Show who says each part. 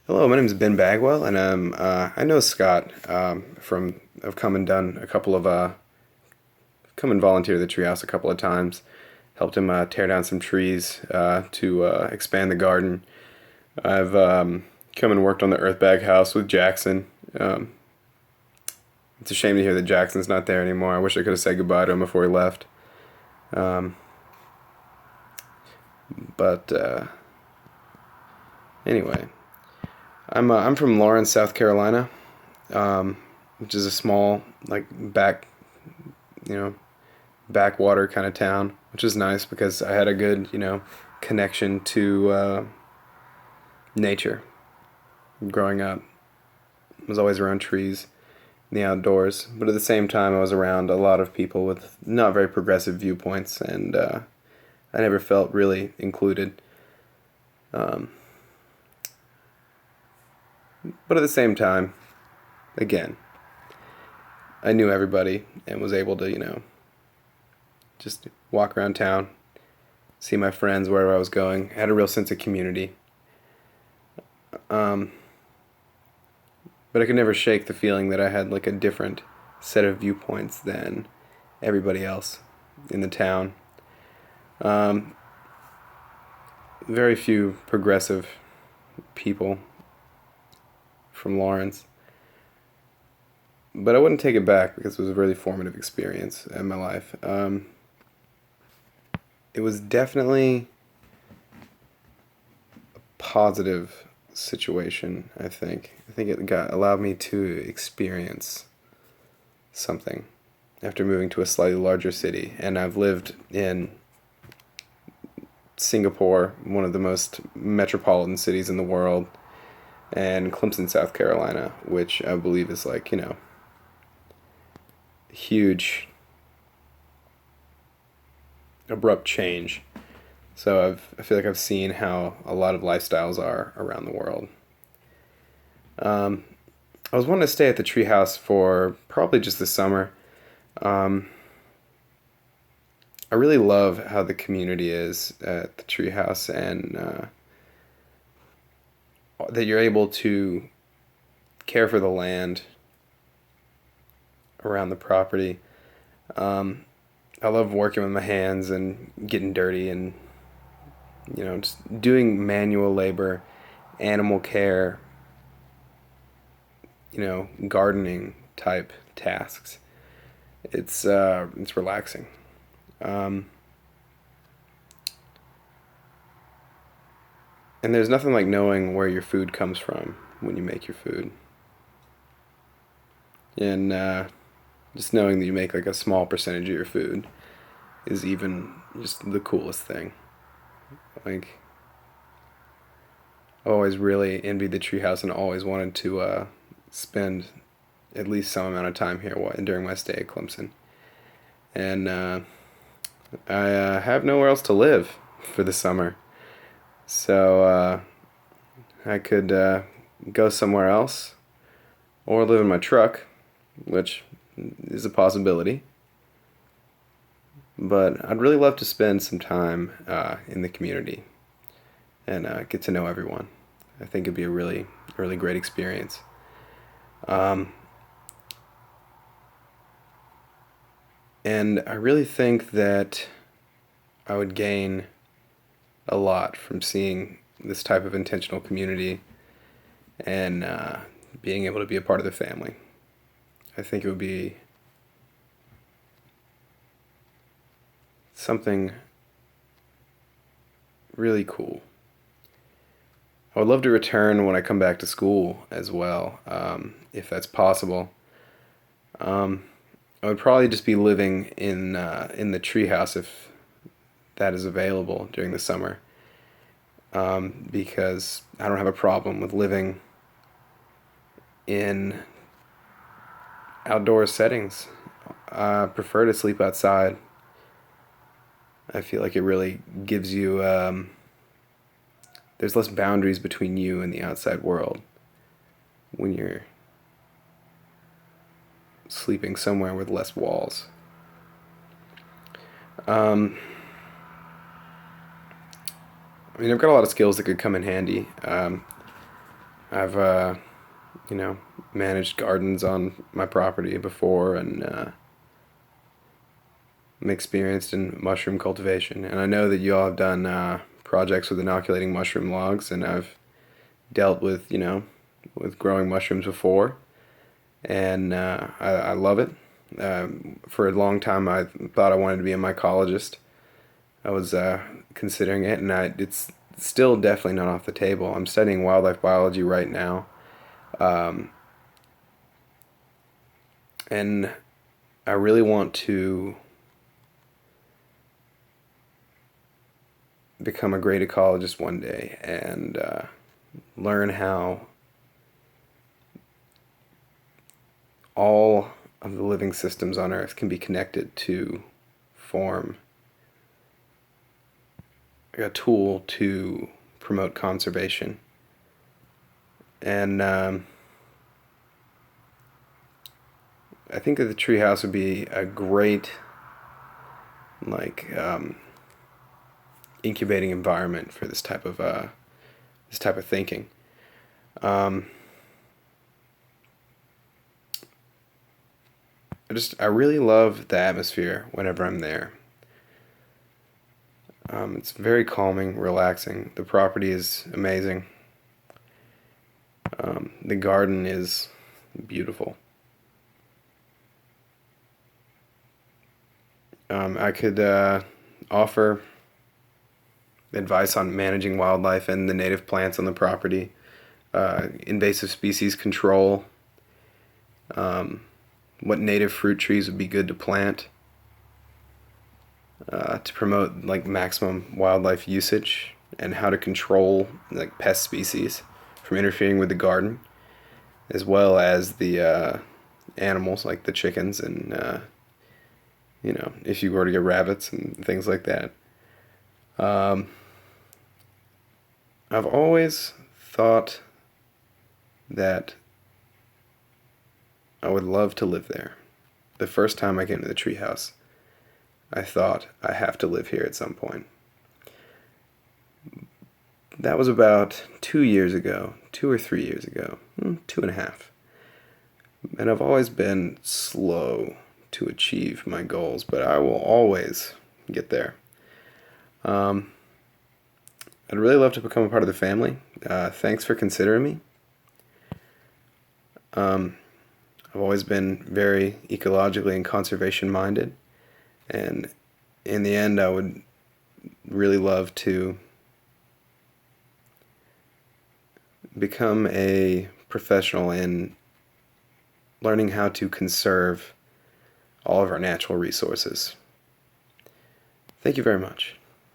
Speaker 1: Hello, my name is Ben Bagwell, and I know Scott from I've come and done a couple of come and volunteered at the Treehouse a couple of times. Helped him tear down some trees to expand the garden. I've come and worked on the Earth Bag House with Jackson. Um, it's a shame to hear that Jackson's not there anymore. I wish I could have said goodbye to him before he left. Um, but anyway, I'm from Lawrence, South Carolina, which is a small like you know backwater kind of town, which is nice because I had a good, connection to nature growing up. I was always around trees in the outdoors, but at the same time, I was around a lot of people with not very progressive viewpoints, and I never felt really included. Um, but at the same time, again, I knew everybody and was able to, just walk around town, see my friends wherever I was going. I had a real sense of community. Um, but I could never shake the feeling that I had like a different set of viewpoints than everybody else in the town. Um, Very few progressive people from Lawrence, but I wouldn't take it back because it was a really formative experience in my life. It was definitely a positive situation. I think it got allowed me to experience something after moving to a slightly larger city, and I've lived in Singapore, one of the most metropolitan cities in the world, and Clemson, South Carolina, which I believe is like, huge, abrupt change. So I feel like I've seen how a lot of lifestyles are around the world. Um, I was wanting to stay at the treehouse for probably just the summer. Um, I really love how the community is at the treehouse, and that you're able to care for the land around the property. Um, I love working with my hands and getting dirty and just doing manual labor, animal care, gardening type tasks. It's relaxing. Um, and there's nothing like knowing where your food comes from when you make your food, and just knowing that you make like a small percentage of your food is even just the coolest thing. Like, I always really envied the treehouse and always wanted to spend at least some amount of time here during my stay at Clemson. And I have nowhere else to live for the summer, so I could go somewhere else or live in my truck, which is a possibility. But I'd really love to spend some time in the community and get to know everyone. I think it'd be a really great experience. Um, and I really think that I would gain a lot from seeing this type of intentional community and being able to be a part of the family. I think it would be something really cool. I would love to return when I come back to school as well, if that's possible. Um, I would probably just be living in the treehouse if that is available during the summer, because I don't have a problem with living in outdoor settings. I prefer to sleep outside. I feel like it really gives you there's less boundaries between you and the outside world when you're sleeping somewhere with less walls. Um, I mean, I've got a lot of skills that could come in handy. I've you know, managed gardens on my property before, and I'm experienced in mushroom cultivation. And I know that you all have done projects with inoculating mushroom logs, and I've dealt with, with growing mushrooms before, and I love it. For a long time, I thought I wanted to be a mycologist. I was considering it, and it's still definitely not off the table. I'm studying wildlife biology right now, um, and I really want to become a great ecologist one day and learn how all of the living systems on Earth can be connected to form a tool to promote conservation. And I think that the treehouse would be a great, like, incubating environment for this type of thinking. Um, I really love the atmosphere whenever I'm there. It's very calming, relaxing. The property is amazing. The garden is beautiful. I could offer advice on managing wildlife and the native plants on the property, invasive species control, what native fruit trees would be good to plant, to promote like maximum wildlife usage, and how to control like pest species from interfering with the garden, as well as the animals like the chickens and if you were to get rabbits and things like that. Um, I've always thought that I would love to live there. The first time I came to the treehouse, I thought I have to live here at some point. That was about 2 years ago, 2 or 3 years ago, 2.5. And I've always been slow to achieve my goals, but I will always get there. Um, I'd really love to become a part of the family. Thanks for considering me. Um, I've always been very ecologically and conservation minded, and in the end, I would really love to become a professional in learning how to conserve all of our natural resources. Thank you very much.